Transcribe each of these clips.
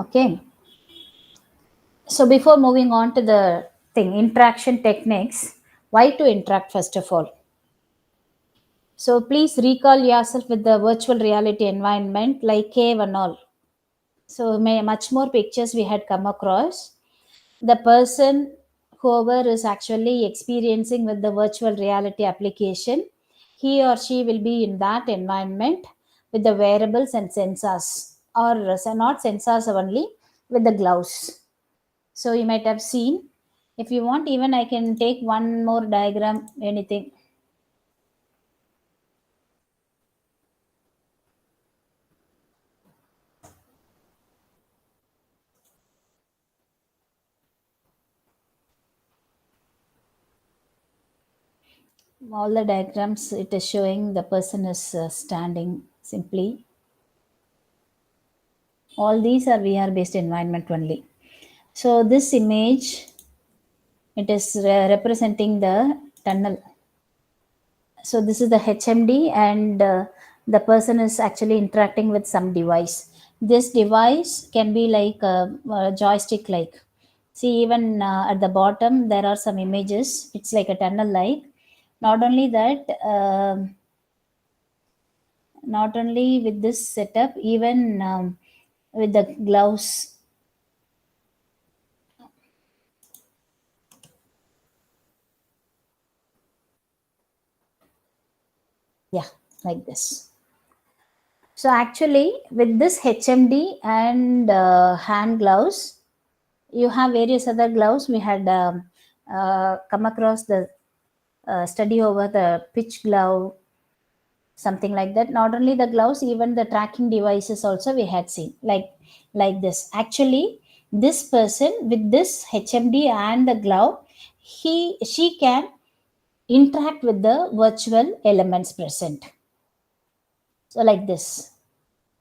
Okay. So before moving on to the thing, interaction techniques, why to interact first of all? So please recall yourself with the virtual reality environment like cave and all. So much more pictures we had come across. The person, whoever is actually experiencing with the virtual reality application, he or she will be in that environment with the wearables and sensors, or not sensors only, with the gloves. So you might have seen. If you want, even I can take one more diagram, anything. All the diagrams, it is showing the person is standing simply. All these are VR based environment only. So this image, it is representing the tunnel. So this is the HMD, and the person is actually interacting with some device. This device can be like a joystick like. See, even at the bottom there are some images. It's like a tunnel like. Not only that, not only with this setup, even with the gloves. Yeah, like this. So actually, with this HMD and hand gloves, you have various other gloves. We had come across the study over the pitch glove, something like that. Not only the gloves, even the tracking devices also we had seen, like this. Actually, this person with this HMD and the glove, she can interact with the virtual elements present. So like this,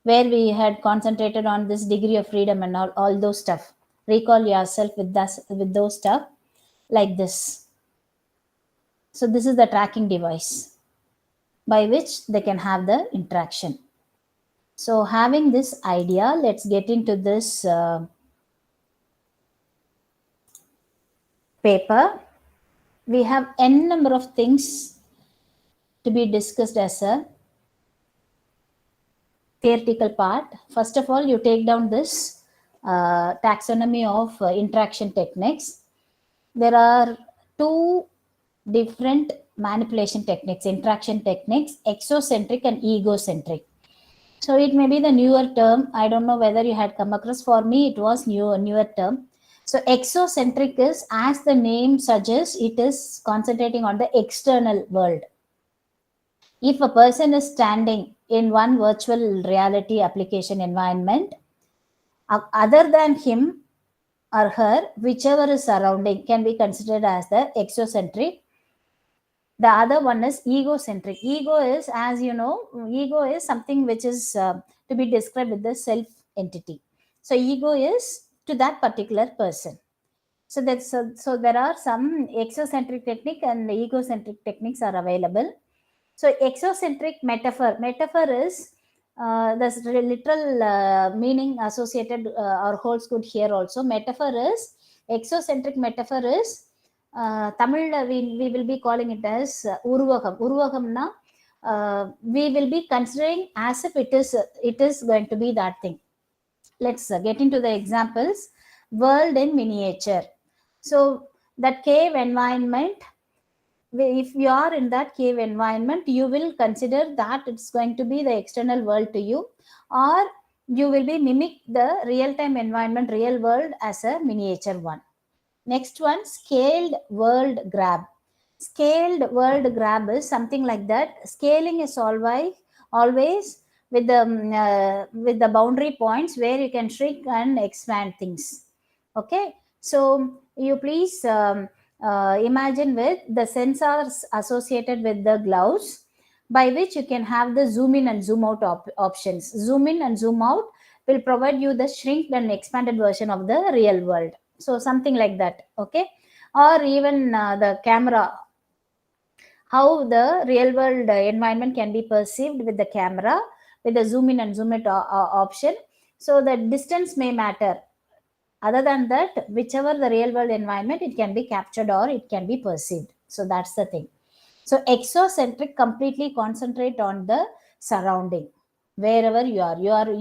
where we had concentrated on this degree of freedom and all those stuff. Recall yourself with those stuff like this. So this is the tracking device by which they can have the interaction. So having this idea, let's get into this paper. We have n number of things to be discussed as a theoretical part. First of all, you take down this taxonomy of interaction techniques. There are two different manipulation techniques, interaction techniques, exocentric and egocentric. So it may be the newer term. I don't know whether you had come across. For me, it was newer term. So exocentric is, as the name suggests, it is concentrating on the external world. If a person is standing in one virtual reality application environment, other than him or her, whichever is surrounding can be considered as the exocentric. The other one is egocentric. Ego is, as you know, ego is something which is to be described with the self entity. So ego is to that particular person. So that's so there are some exocentric technique and egocentric techniques are available. So exocentric metaphor is the literal meaning associated or holds good here also. Metaphor is, exocentric metaphor is, Tamil we will be calling it as urvagam. Urvagamna, we will be considering as if it is going to be that thing. Let's get into the examples. World in miniature. So that cave environment, if you are in that cave environment, you will consider that it's going to be the external world to you, or you will be mimic the real time environment, real world, as a miniature one. Next one, scaled world grab. Scaled world grab is something like that. Scaling is always with the boundary points where you can shrink and expand things. Okay, so you please imagine with the sensors associated with the gloves, by which you can have the zoom in and zoom out options. Zoom in and zoom out will provide you the shrink and expanded version of the real world. So something like that. Okay, or even the camera, how the real world environment can be perceived with the camera with the zoom in and zoom out option. So the distance may matter. Other than that, whichever the real world environment, it can be captured or it can be perceived. So that's the thing. So exocentric completely concentrate on the surrounding. Wherever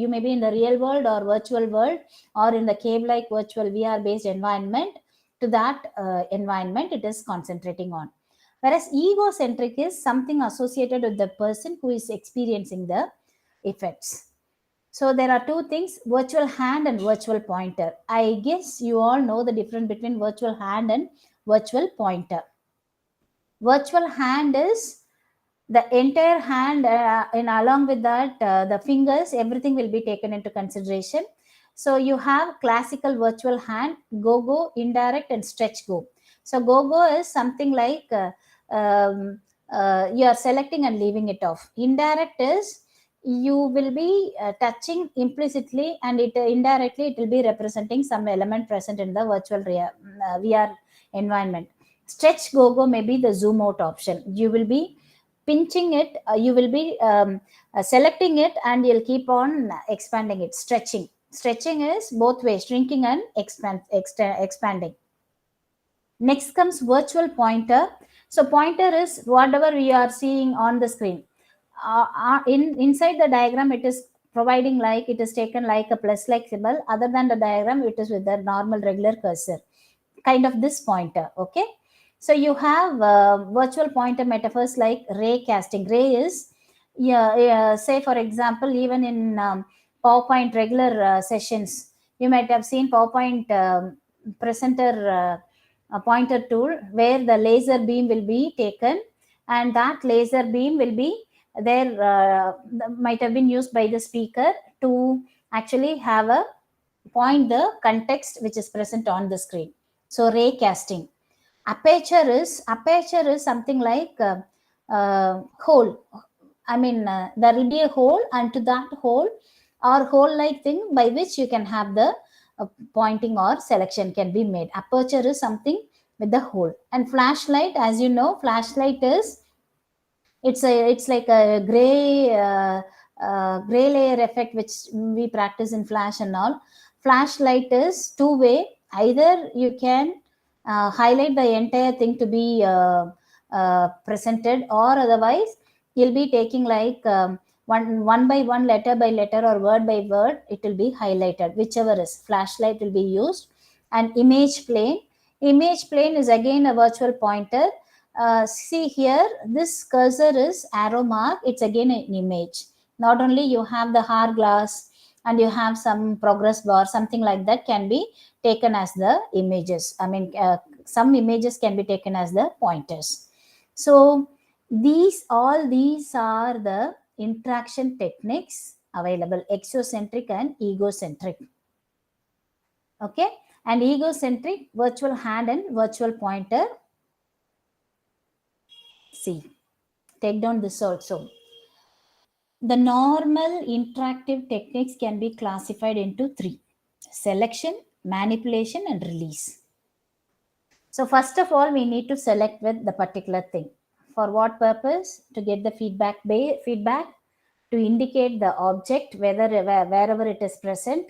you may be in the real world or virtual world, or in the cave like virtual VR based environment. To that environment it is concentrating on. Whereas egocentric is something associated with the person who is experiencing the effects. So there are two things, virtual hand and virtual pointer. I guess you all know the difference between virtual hand and virtual pointer. Virtual hand is the entire hand, and along with that, the fingers, everything will be taken into consideration. So you have classical virtual hand, go, indirect, and stretch go. So go is something like you are selecting and leaving it off. Indirect is you will be touching implicitly, and it indirectly it will be representing some element present in the VR environment. Stretch go may be the zoom out option. You will be pinching it, you will be selecting it, and you'll keep on expanding it. Stretching is both ways, shrinking and expanding. Next comes virtual pointer. So pointer is whatever we are seeing on the screen. Inside the diagram, it is providing like it is taken like a plus like symbol. Other than the diagram, it is with the normal regular cursor, kind of this pointer. Okay. So you have virtual pointer metaphors like ray casting. Ray is, say for example, even in PowerPoint regular sessions, you might have seen PowerPoint presenter pointer tool where the laser beam will be taken, and that laser beam will be there, might have been used by the speaker to actually have a point the context which is present on the screen. So ray casting. Aperture is something like hole. I mean, there will be a hole, and to that hole or hole like thing by which you can have the pointing or selection can be made. Aperture is something with the hole. And flashlight, as you know, flashlight is, it's like a gray layer effect which we practice in Flash and all. Flashlight is two way. Either you can highlight the entire thing to be presented, or otherwise you'll be taking like one by one, letter by letter, or word by word, it will be highlighted. Whichever is, flashlight will be used. And image plane is again a virtual pointer. See here, this cursor is arrow mark, it's again an image. Not only you have the hourglass and you have some progress bar, something like that can be taken as the images. I mean, some images can be taken as the pointers. So all these are the interaction techniques available, exocentric and egocentric. Okay, and egocentric, virtual hand and virtual pointer. See, take down this also. The normal interactive techniques can be classified into three: selection, manipulation, and release. So first of all, we need to select with the particular thing. For what purpose? To get the feedback, to indicate the object, wherever it is present,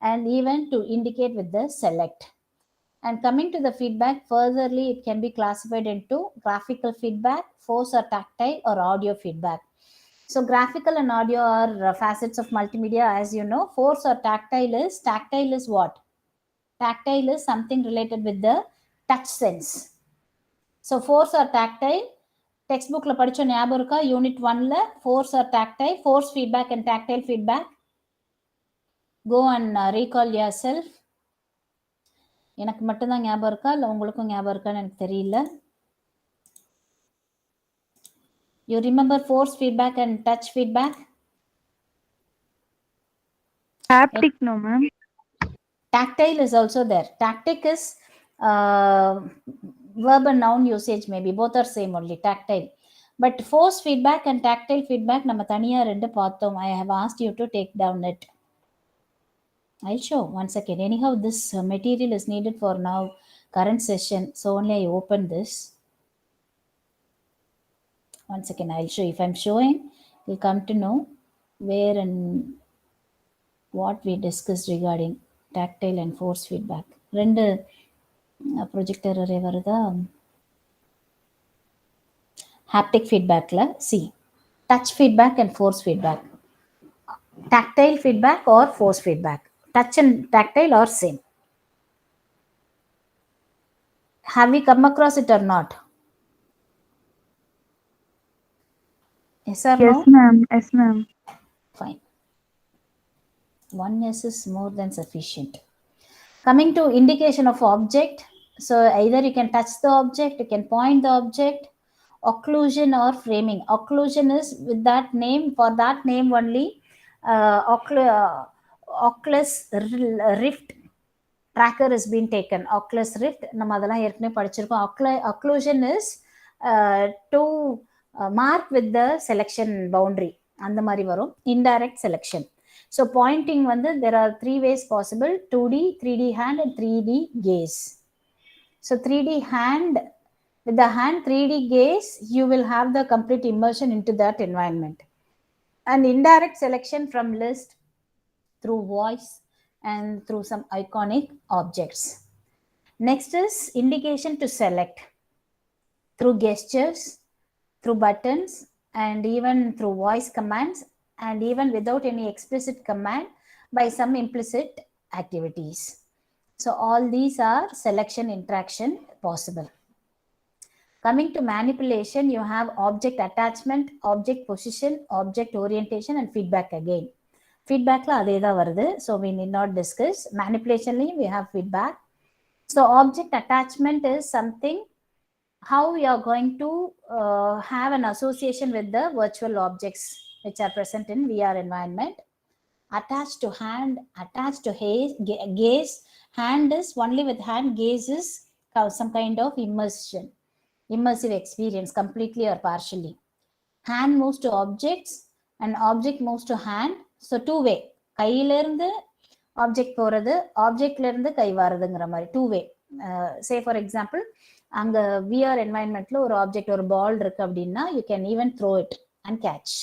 and even to indicate with the select. And coming to the feedback, furtherly, it can be classified into graphical feedback, force or tactile, or audio feedback. So graphical and audio are facets of multimedia, as you know. Force or tactile is what? Tactile is something related with the touch sense. So force or tactile, textbookல படிச்ச ஞாபகம் இருக்கா? Unit 1ல force or tactile, force feedback and tactile feedback. Go and recall yourself. எனக்கு மட்டும்தான் ஞாபகம் இருக்கா, இல்லை உங்களுக்கும் ஞாபகம் இருக்கான்னு எனக்கு தெரியல. You remember force feedback and touch feedback? Haptic, no ma'am. Tactile is also there. Tactic is verb and noun usage, maybe both are same only, tactile. But force feedback and tactile feedback நம்ம தனியா ரெண்டு பார்த்தோம். I have asked you to take down it. I'll show one second. Anyhow, this material is needed for now current session, so only I open this. One second, I'll show. If I'm showing, you'll come to know where and what we discussed regarding tactile and force feedback. ரெண்டு projector array வருதா? haptic feedbackல see touch feedback and force feedback. Tactile feedback or force feedback. Touch and tactile are same. Have we come across it or not? Yes or Yes, no? ma'am. Yes, ma'am. Fine. One yes is more than sufficient. Coming to indication of object, so either you can touch the object, you can point the object, occlusion or framing. Occlusion is with that name, for that name only, oculus rift tracker has been taken. Oculus rift நம்ம அதெல்லாம் ஏற்கனவே படிச்சிருக்கோம். Occlusion is to mark with the selection boundary, அந்த மாதிரி வரும். Indirect selection. So pointing வந்து there are three ways possible: 2D, 3D hand and 3D gaze. So 3D hand, with the hand 3D gaze, you will have the complete immersion into that environment. And indirect selection from list, through voice and through some iconic objects. Next is indication to select through gestures, through buttons, and even through voice commands, and even without any explicit command by some implicit activities. So all these are selection interaction possible. Coming to manipulation, you have object attachment, object position, object orientation, and feedback again. Feedbackல அதே தான் வருது, so we need not discuss. Manipulationலையும் we have feedback. So object attachment is something how we are going to have an association with the virtual objects which are present in VR environment. Attached to hand, attached to gaze. Hand is only with hand, gaze is some kind of immersive experience, completely or partially. Hand moves to objects and object moves to hand. So two way, கையில இருந்து object போறது, ஆப்ஜெக்ட்ல இருந்து கை வரதுங்கிற மாதிரி two way. Say for example, அங்க VR என்வாயன்மெண்ட்ல ஒரு ஆப்ஜெக்ட், ஒரு பால் இருக்கு அப்படின்னா you can even throw it and catch.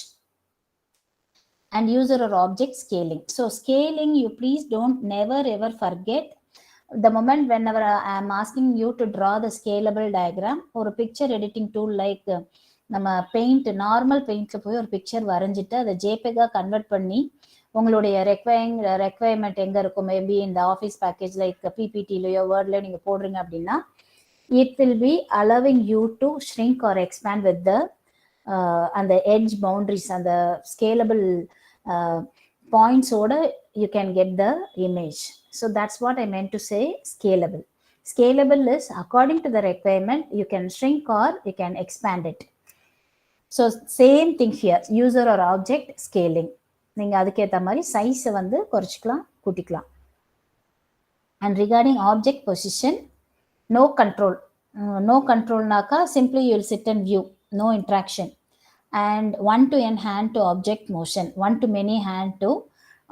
And user or object scaling. So scaling, you please don't never ever forget. The moment whenever I am asking you to draw the scalable diagram or a picture editing tool like நம்ம paint, normal பெயிண்ட்ல போய் ஒரு picture வரைஞ்சிட்டு அதை ஜேபெகா convert பண்ணி உங்களுடைய requirement எங்க இருக்கும், maybe இந்த ஆஃபீஸ் பேக்கேஜ் லைக் பிபிடிலயோ வேர்ட்லயோ நீங்க போடுறீங்க அப்படின்னா it will be allowing you to shrink or expand with the அந்த edge boundaries, அந்த scalable points oda you can get the image. So that's what I meant to say scalable. Scalable is according to the requirement, you can shrink or you can expand it. So same thing here, user or object scaling. நீங்க அதுக்கேற்ற மாதிரி சைஸை வந்து குறைச்சிக்கலாம், கூட்டிக்கலாம். And regarding object position, no control. No control naka, simply you will sit and view, no interaction. And one to n hand to object motion, one to many hand to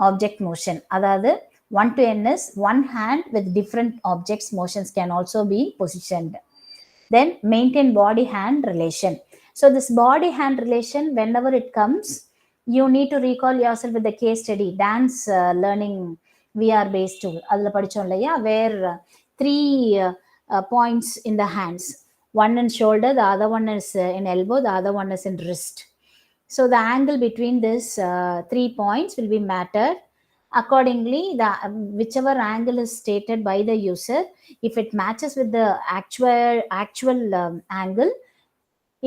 object motion. அதாவது one to n is one hand with different objects motions can also be positioned. Then maintain body hand relation. So this body hand relation, whenever it comes, you need to recall yourself with the case study, dance learning VR based tool. அதுல படிச்சோம் இல்லையா, where three points in the hands, one in shoulder, the other one is in elbow, the other one is in wrist. So the angle between this 3 points will be mattered. Accordingly, the whichever angle is stated by the user, if it matches with the actual angle,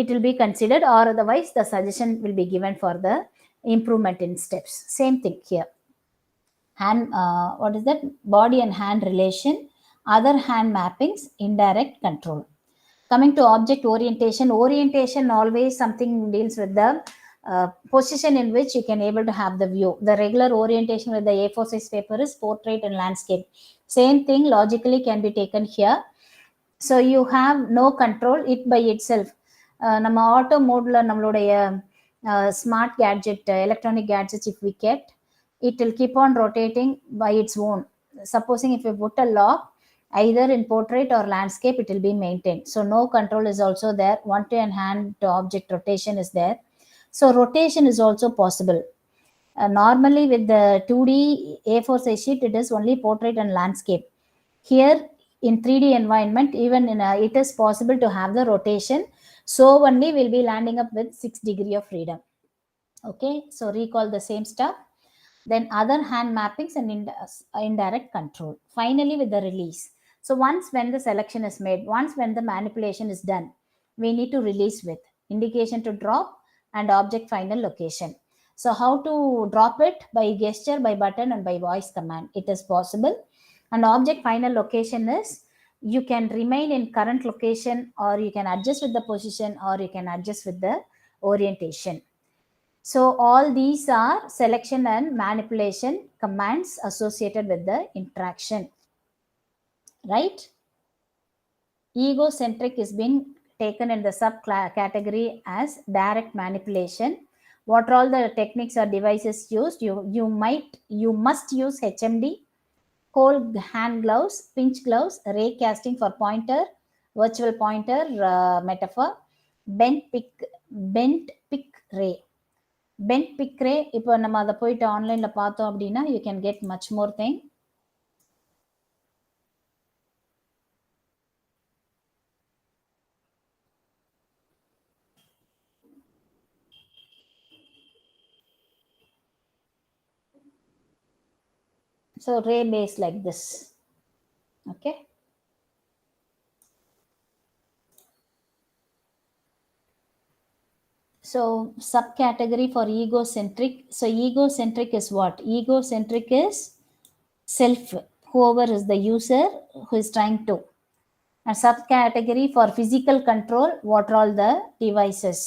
it will be considered, or otherwise the suggestion will be given for the improvement in steps. Same thing here. Hand, what is that? Body and hand relation, other hand mappings, indirect control. Coming to object orientation, orientation always something deals with the position in which you can able to have the view. The regular orientation with the A4 size paper is portrait and landscape. Same thing logically can be taken here. So you have no control, it by itself. நம்ம auto மோட்ல நம்மளுடைய smart gadget, electronic gadgets if we kept, it will keep on rotating by its own. Supposing if you put a lock, either in portrait or landscape, it will be maintained. So no control is also there. One to hand to object rotation is there. So rotation is also possible. Normally with the 2D A4 size sheet, it is only portrait and landscape. Here in 3D environment, even it is possible to have the rotation. So only we'll be landing up with 6 degree of freedom. Okay, so recall the same stuff. Then other hand mappings and indirect control. Finally, with the release. So once when the selection is made, once when the manipulation is done, we need to release with indication to drop and object final location. So how to drop it? By gesture, by button, and by voice command. It is possible. And object final location is you can remain in current location, or you can adjust with the position, or you can adjust with the orientation. So all these are selection and manipulation commands associated with the interaction, right? Egocentric is being taken in the subcategory as direct manipulation. What are all the techniques or devices used? You must use HMD, cold hand gloves, pinch gloves, ray casting for pointer, virtual pointer metaphor, bent pick ray. Bent pick ray இப்போ நம்ம அதை போயிட்டு ஆன்லைன்ல பார்த்தோம் அப்படின்னா you can get much more thing. So ray base like this. Okay. So subcategory for egocentric. So egocentric is what? Egocentric is self, whoever is the user who is trying to. And subcategory for physical control, what are all the devices?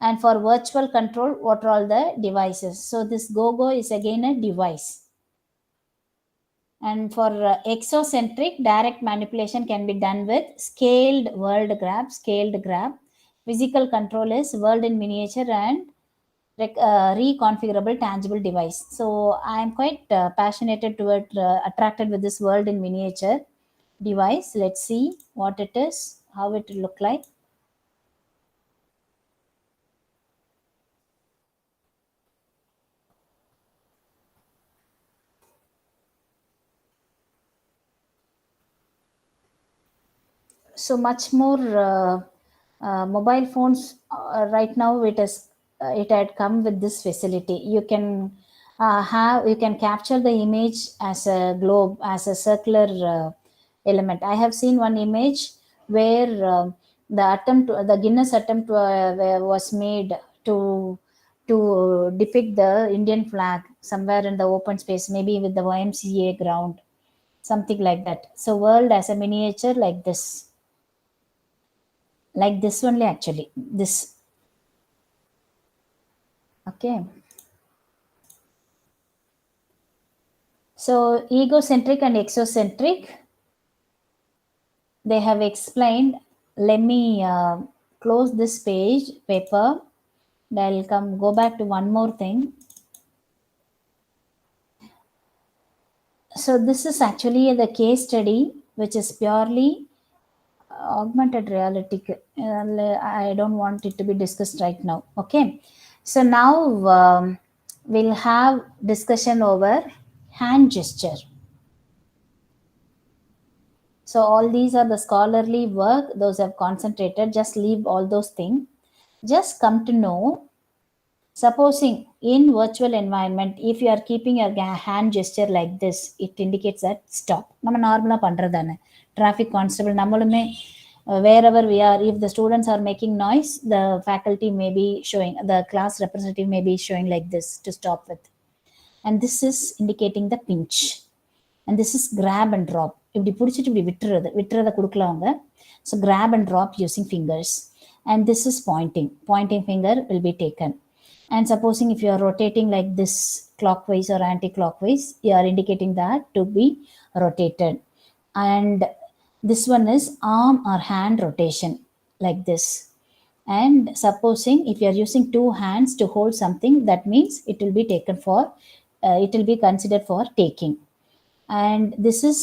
And for virtual control, what are all the devices? So this go is again a device. And for exocentric, direct manipulation can be done with scaled world grab, physical control is world in miniature, and reconfigurable tangible device. So I am quite passionate toward attracted with this world in miniature device. Let's see what it is, how it will look like. So much more mobile phones right now, it had come with this facility. You can capture the image as a globe, as a circular element. I have seen one image where the Guinness attempt was made to depict the Indian flag somewhere in the open space, maybe with the YMCA ground, something like that. So world as a miniature like this, only, actually this. Okay, so egocentric and exocentric, they have explained. Let me close this paper. I'll go back to one more thing. So this is actually the case study, which is purely augmented reality. I don't want it to be discussed right now. Okay, so now we'll have discussion over hand gesture. So all these are the scholarly work, those have concentrated. Just leave all those things. Just come to know, supposing in virtual environment, if you are keeping your hand gesture like this, it indicates that stop. நம்ம நார்மலா பண்றதானே traffic constable நம்மளுமே wherever we are, if the students are making noise, the faculty may be showing, the class representative may be showing like this to stop with. And this is indicating the pinch. And this is grab and drop. இப்படி பிடிச்சிட்டு இப்படி விட்டுறத கொடுக்கலாம் அவங்க. So grab and drop using fingers. And this is pointing finger will be taken. And supposing if you are rotating like this clockwise or anti-clockwise, you are indicating that to be rotated. And this one is arm or hand rotation like this. And supposing if you are using two hands to hold something, that means it will be taken for it will be considered for taking. And this is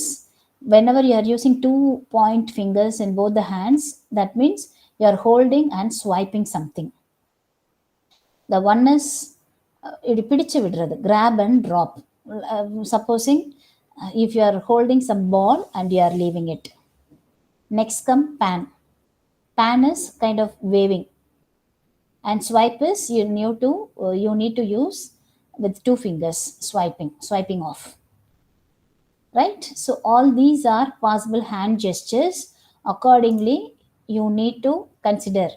whenever you are using 2 point fingers in both the hands, that means you are holding and swiping something. The one is இது பிடிச்சு விடுறது, grab and drop. Supposing if you are holding some ball and you are leaving it. Next come pan. Pan is kind of waving, and swipe is you need to use with two fingers, swiping off, right? So all these are possible hand gestures. Accordingly, you need to consider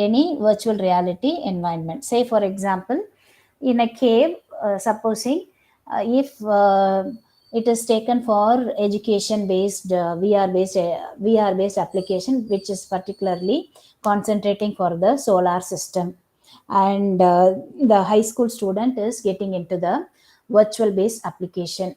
any virtual reality environment. Say for example, in a cave, supposing if it is taken for education based, vr based application, which is particularly concentrating for the solar system, and the high school student is getting into the virtual based application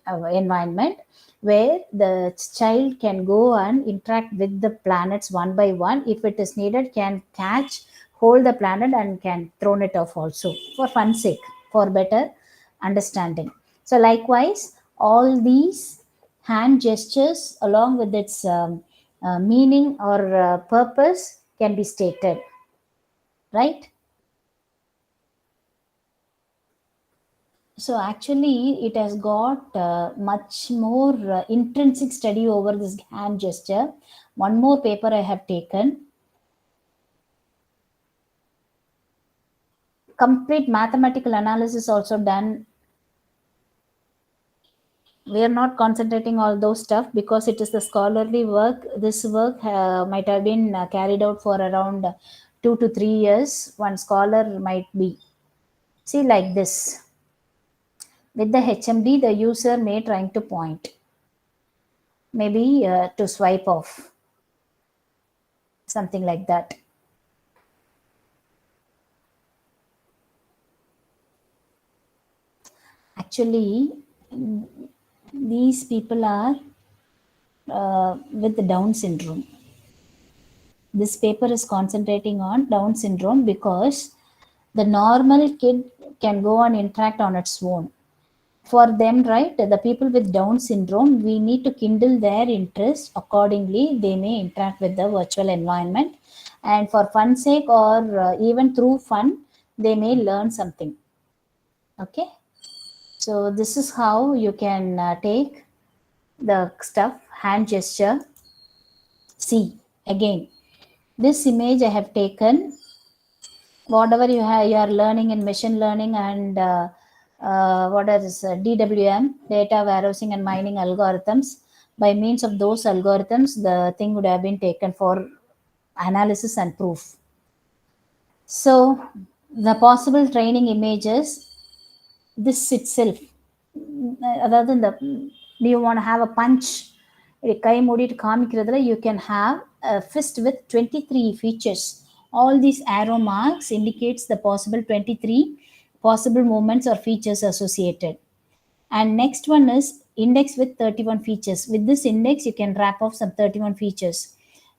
environment, where the child can go and interact with the planets one by one. If it is needed, can catch, hold the planet, and can throw it off also, for fun sake, for better understanding. So likewise, all these hand gestures along with its meaning or purpose can be stated, right? So actually, it has got much more intrinsic study over this hand gesture. One more paper I have taken. Complete mathematical analysis also done. We are not concentrating all those stuff because it is the scholarly work. This work might have been carried out for around 2 to 3 years. One scholar might be. See, like this. With the HMD, the user may trying to point, maybe to swipe off, something like that. Actually, these people are with Down syndrome. This paper is concentrating on Down syndrome because the normal kid can go and interact on its own. For them, right, the people with Down syndrome, we need to kindle their interest. Accordingly, they may interact with the virtual environment, and for fun sake or even through fun, they may learn something. Okay, so this is how you can take the stuff, hand gesture. See, again, this image I have taken, whatever you are learning in machine learning and what is DWM, data warehousing and mining algorithms. By means of those algorithms, the thing would have been taken for analysis and proof. So the possible training images, this itself, other than the, do you want to have a punch, கை மூடிட்டு காமிக்கிறதுல you can have a fist with 23 features. All these arrow marks indicates the possible 23 possible movements or features associated. And next one is index with 31 features. With this index, you can wrap off some 31 features.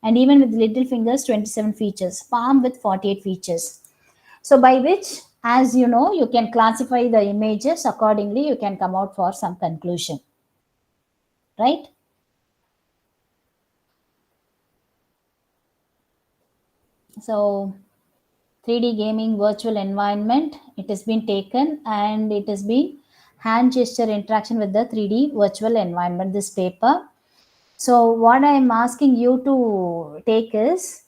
And even with little fingers, 27 features. Palm with 48 features. So by which, as you know, you can classify the images accordingly. You can come out for some conclusion, right? So 3D gaming virtual environment, it has been taken and it has been hand gesture interaction with the 3D virtual environment, this paper. So what I am asking you to take is,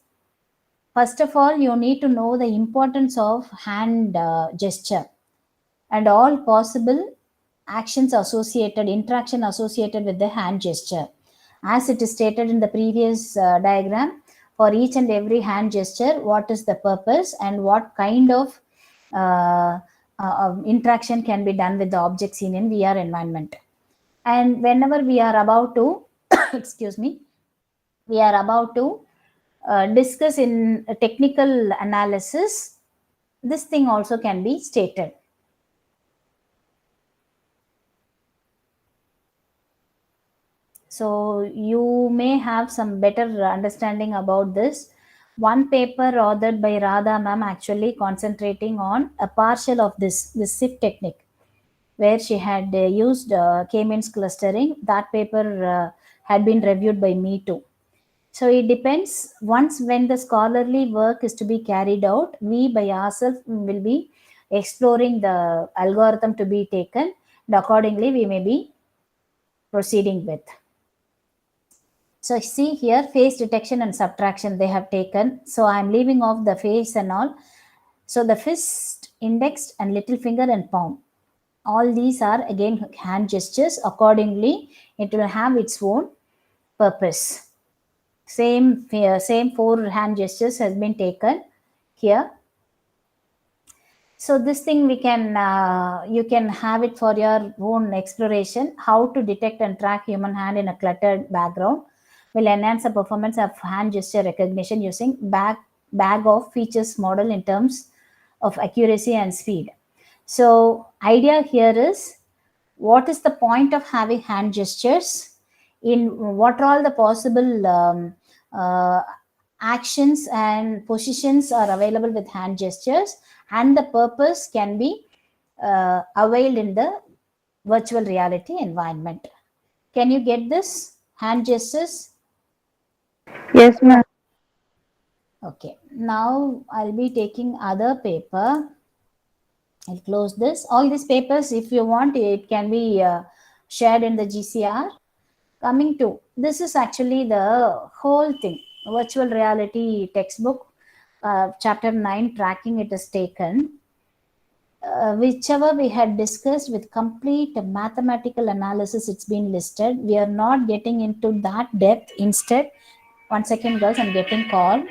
first of all, you need to know the importance of hand gesture and all possible actions associated, interaction associated with the hand gesture. As it is stated in the previous diagram, for each and every hand gesture, what is the purpose and what kind of interaction can be done with the object seen in VR environment. And whenever we are about to, excuse me, we are about to discuss in a technical analysis, this thing also can be stated. So you may have some better understanding about this. One paper authored by Radha ma'am actually concentrating on a partial of this SIF technique, where she had used K-means clustering. That paper had been reviewed by me too. So it depends. Once when the scholarly work is to be carried out, we by ourselves will be exploring the algorithm to be taken, and accordingly we may be proceeding with. So see here, face detection and subtraction they have taken. So I'm leaving off the face and all. So the fist, index and little finger and palm, all these are again hand gestures. Accordingly it will have its own purpose. Same four hand gestures has been taken here. So this thing we can you can have it for your own exploration. How to detect and track human hand in a cluttered background will enhance the performance of hand gesture recognition using bag of features model in terms of accuracy and speed. So idea here is, what is the point of having hand gestures? In what are all the possible uh, actions and positions are available with hand gestures, and the purpose can be availed in the virtual reality environment. Can you get this? Hand gestures. Yes, ma'am. Okay, now I'll be taking other paper. I'll close this. All these papers, if you want, it can be shared in the GCR. Coming to this is actually the whole thing, virtual reality textbook, chapter 9, tracking it is taken. Whichever we had discussed with complete mathematical analysis, it's been listed. We are not getting into that depth. Instead, one second, girls, I'm getting call.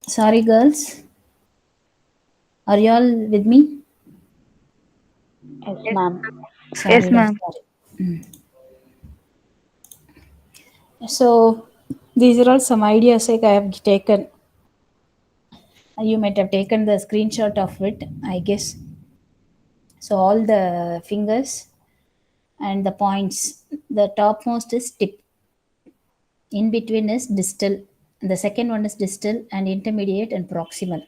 Sorry, girls. Are you all with me? Yes, ma'am. Yes, Sorry, da, ma'am. sorry. So, these are all some ideas like I have taken. You might have taken the screenshot of it, I guess. So, all the fingers and the points. The topmost is tip, in between is distal, the second one is distal, and intermediate and proximal.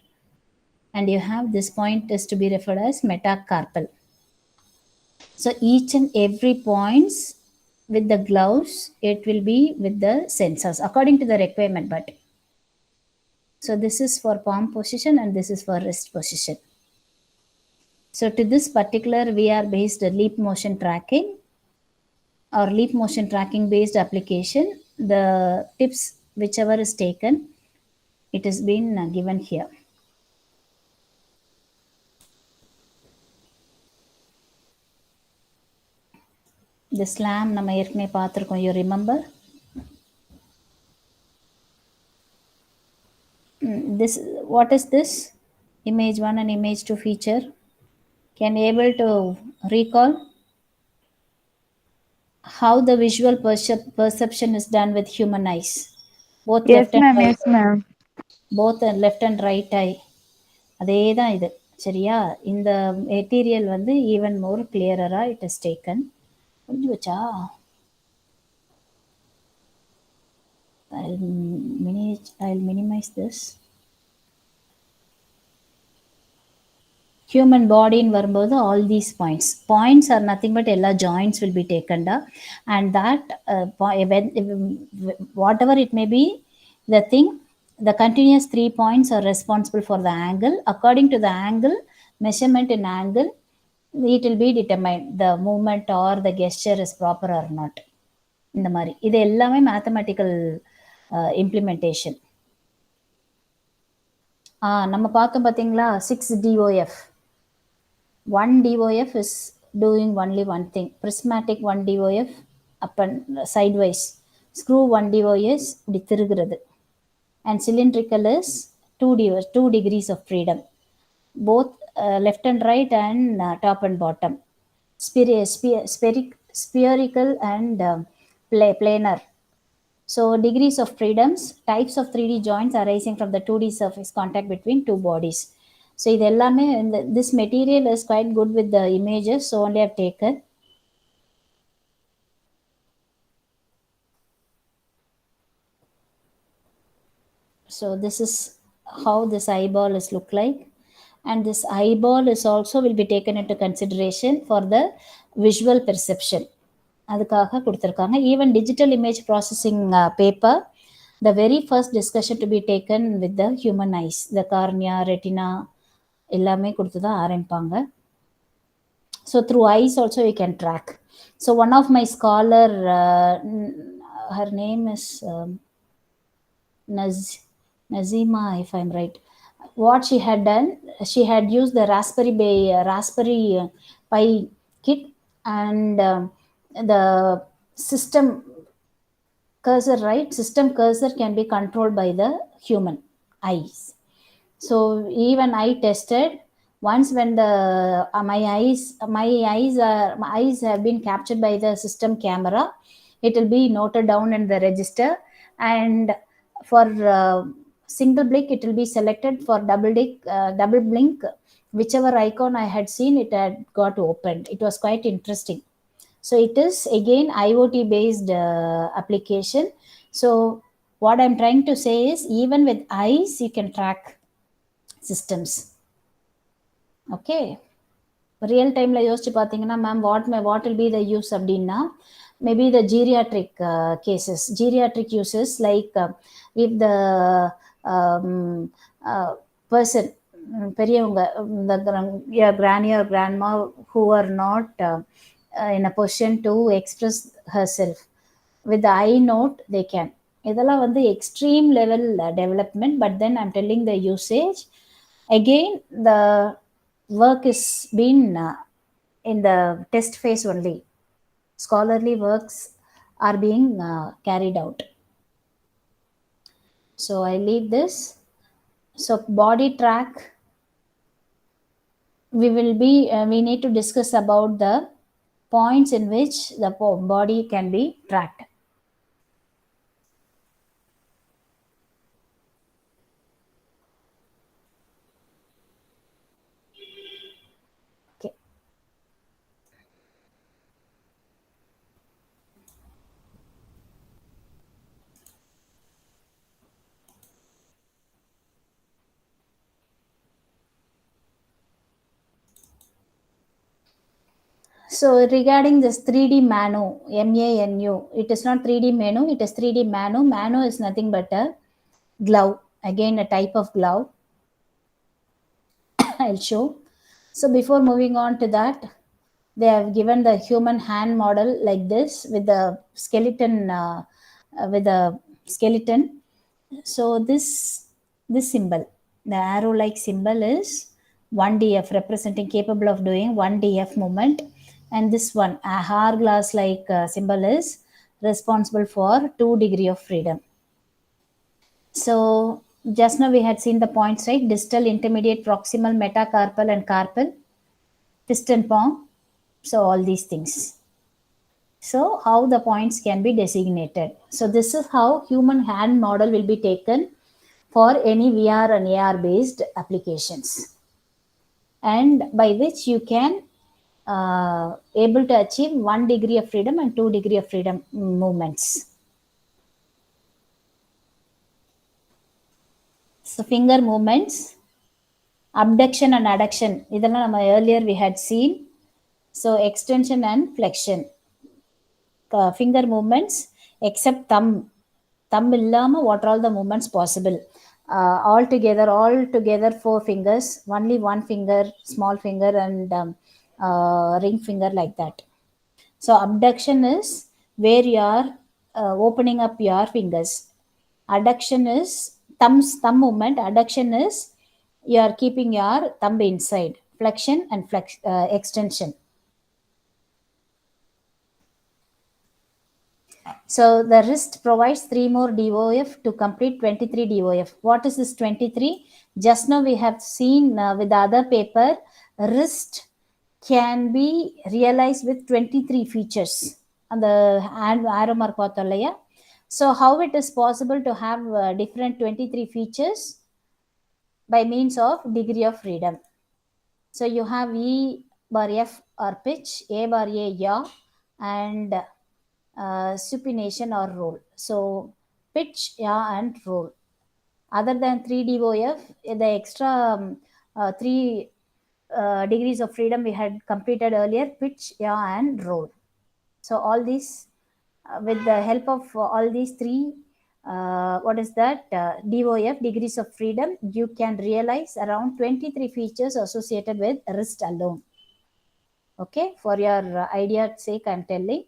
And you have this point is to be referred as metacarpal. So each and every points with the gloves, it will be with the sensors according to the requirement. But so this is for palm position and this is for wrist position. So to this particular VR based leap motion tracking or leap motion tracking based application, the tips whichever is taken, it has been given here. The slam நம்ம ஏற்கனவே பார்த்துருக்கோம், you remember? This, what is this? Image 1 and image 2 feature. Can you able to recall how the visual perception is done with human eyes? Both Yes, left and ma'am. right. Yes, ma'am. Both left and right eye. அதே தான் இது. சரியா? இந்த material வந்து even more clearer it is taken. புரிஞ்சு வச்சா? I'll minimize this. Human body in வரும்போது all these points are nothing but எல்லா joints will be taken da, and that whatever it may be, the thing, the continuous 3 points are responsible for the angle. According to the angle, measurement in angle, it will be determined the movement or the gesture is proper or not. இந்த மாதிரி இது எல்லாமே mathematical implementation. நம்ம பார்த்தோம் பார்த்தீங்களா, 6 DOF. One DOF is doing only one thing. Prismatic 1 DOF up and sideways. Screw 1 DOF இப்படி திருகிறது. And cylindrical is 2 DOF, 2 degrees of freedom. Both left and right and top and bottom. Spherical and planar. So degrees of freedoms, types of 3D joints arising from the 2D surface contact between two bodies. So இது எல்லாமே this material is quite good with the images, so only I've taken. So this is how this eyeball is look like, and this eyeball is also will be taken into consideration for the visual perception. அதுக்காக கொடுத்துருக்காங்க. Even digital image processing paper, the very first discussion to be taken with the human eyes, the cornea, retina, எல்லாமே கொடுத்து தான் ஆரம்பிப்பாங்க. So through eyes also you can track. So one of my scholar, her name is Nazima, if I'm right. What she had done, she had used the Raspberry Pi kit, and the system cursor, right? System cursor can be controlled by the human eyes. So even I tested once when the my eyes have been captured by the system camera. It will be noted down in the register, and for single blink it will be selected. For double blink, whichever icon I had seen, it had got opened. It was quite interesting. So it is again IoT based application. So what I'm trying to say is, even with eyes you can track systems. Okay, real டைம்ல யோசிச்சு பார்த்தீங்கன்னா ma'am, what will be the use அப்படின்னா, maybe the geriatric cases, geriatric uses, like if the um, person, பெரியவங்க, the your granny or grandma who are not in a position to express herself, with the eye note they can. இதெல்லாம் வந்து extreme level development, but then I'm telling the usage. Again, the work is been in the test phase only. Scholarly works are being carried out. So I leave this. So body track, we need to discuss about the points in which the body can be tracked. Okay. So regarding this 3D manu, MANU, it is not 3D menu, it is 3D manu. Manu is nothing but a glove, again a type of glove. I'll show. So before moving on to that, they have given the human hand model like this with the skeleton, with the skeleton. So this symbol, the arrow like symbol is 1DF, representing capable of doing 1DF movement, and this one a hourglass like symbol is responsible for 2 degree of freedom. So just now we had seen the points, right? Distal, intermediate, proximal, metacarpal, and carpal, piston palm. So all these things. So how the points can be designated. So this is how human hand model will be taken for any VR and AR based applications, and by which you can able to achieve 1 degree of freedom and 2 degree of freedom movements. So finger movements, abduction and adduction, இதெல்லாம் நம்ம earlier we had seen. So extension and flexion, finger movements except thumb இல்லாம what are all the movements possible, all together 4 fingers, only one finger, small finger, and ring finger, like that. So abduction is where you are opening up your fingers. Adduction is thumb movement. Adduction is you are keeping your thumb inside. Flexion and extension. So the wrist provides 3 more DOF to complete 23 DOF. What is this 23? Just now we have seen with the other paper, wrist can be realized with 23 features. And the arrow mark பார்த்தோம். So how it is possible to have different 23 features? By means of degree of freedom. So you have E bar F or pitch, A bar A yaw, and supination or roll. So pitch, yaw, and roll. Other than 3 DOF, the extra 3 degrees of freedom we had completed earlier: pitch, yaw, and roll. So all these, with the help of all these three, what is that? DOF, degrees of freedom, you can realize around 23 features associated with wrist alone. Okay, for your idea's sake, I'm telling.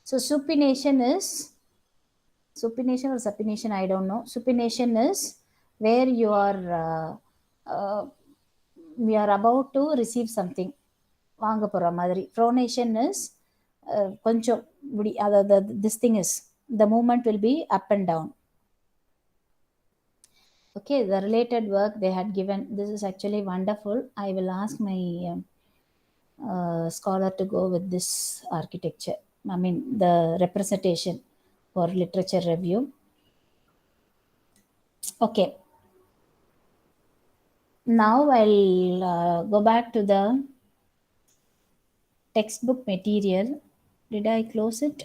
So supination or supination, I don't know. Supination is where we are about to receive something. வாங்க போற மாதிரி. Pronation is கொஞ்சம் இப்படி, அதாவது this thing is, the movement will be up and down. Okay, the related work they had given, this is actually wonderful. I will ask my scholar to go with this architecture, I mean the representation, for literature review. Okay, now I'll go back to the textbook material. Did I close it?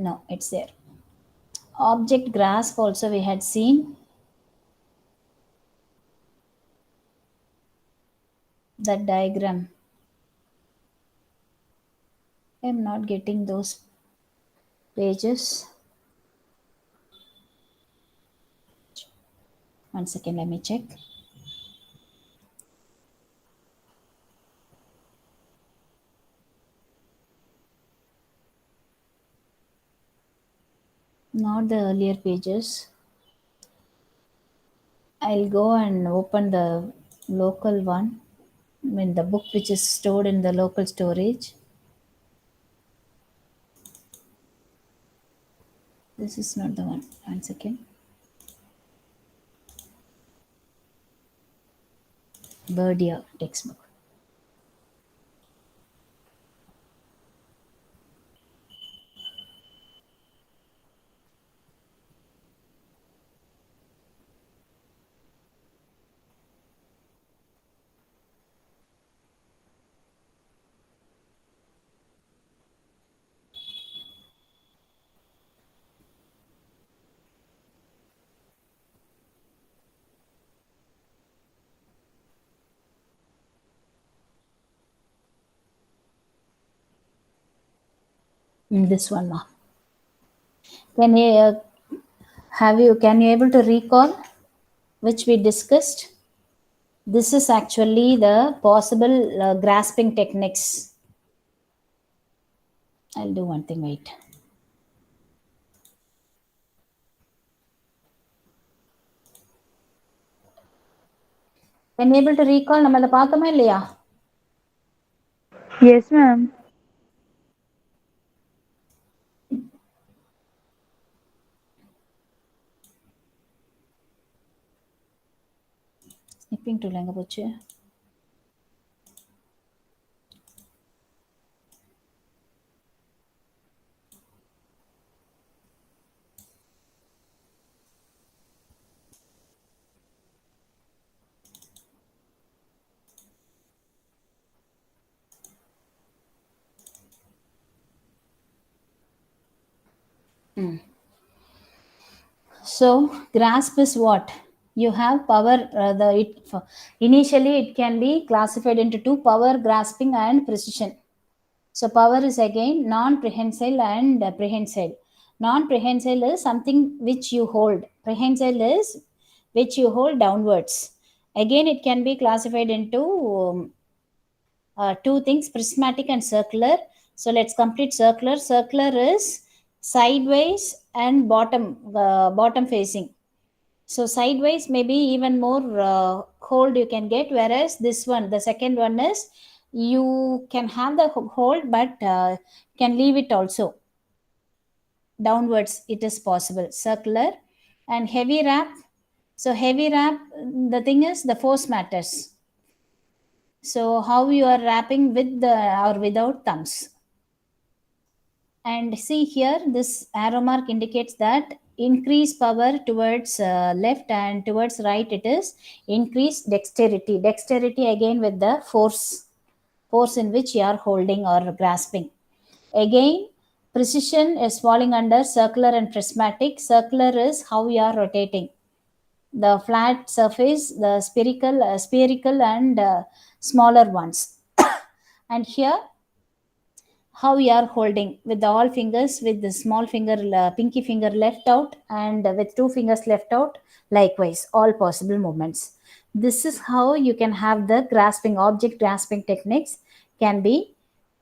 No, it's there. Object grasp also we had seen. That diagram, I'm not getting those pages. One second, let me check. Not the earlier pages. I'll go and open the local one. I mean the book which is stored in the local storage. This is not the one. One second. Birdia textbook. This one, ma. Can you can you able to recall which we discussed? This is actually the possible grasping techniques. I'll do one thing. Wait. Can you able to recall? நம்ம அதை பார்த்தோமா இல்லையா? Yes, ma'am. Snipping tool எங்க போச்சு? So grasp is what? You have power. Initially it can be classified into two: power, grasping, and precision. So power is again non-prehensile and prehensile. Non-prehensile is something which you hold. Prehensile is which you hold downwards. Again, it can be classified into two things: prismatic and circular. So let's complete circular. Circular is sideways and bottom facing. So sideways maybe even more hold you can get, whereas this one, the second one, is you can have the hold but can leave it also. Downwards it is possible. Circular. And heavy wrap. So heavy wrap, the thing is the force matters. So how you are wrapping with the or without thumbs. And see here, this arrow mark indicates that increase power towards left, and towards right it is increase dexterity. Dexterity again with the force in which you are holding or grasping. Again, precision is falling under circular and prismatic. Circular is how you are rotating. The flat surface, the spherical and smaller ones. And here how we are holding with all fingers, with the small finger, pinky finger left out, and with two fingers left out, likewise all possible movements. This is how you can have the grasping, object grasping techniques can be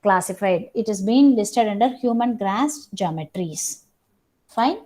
classified. It is being listed under human grasp geometries. Fine.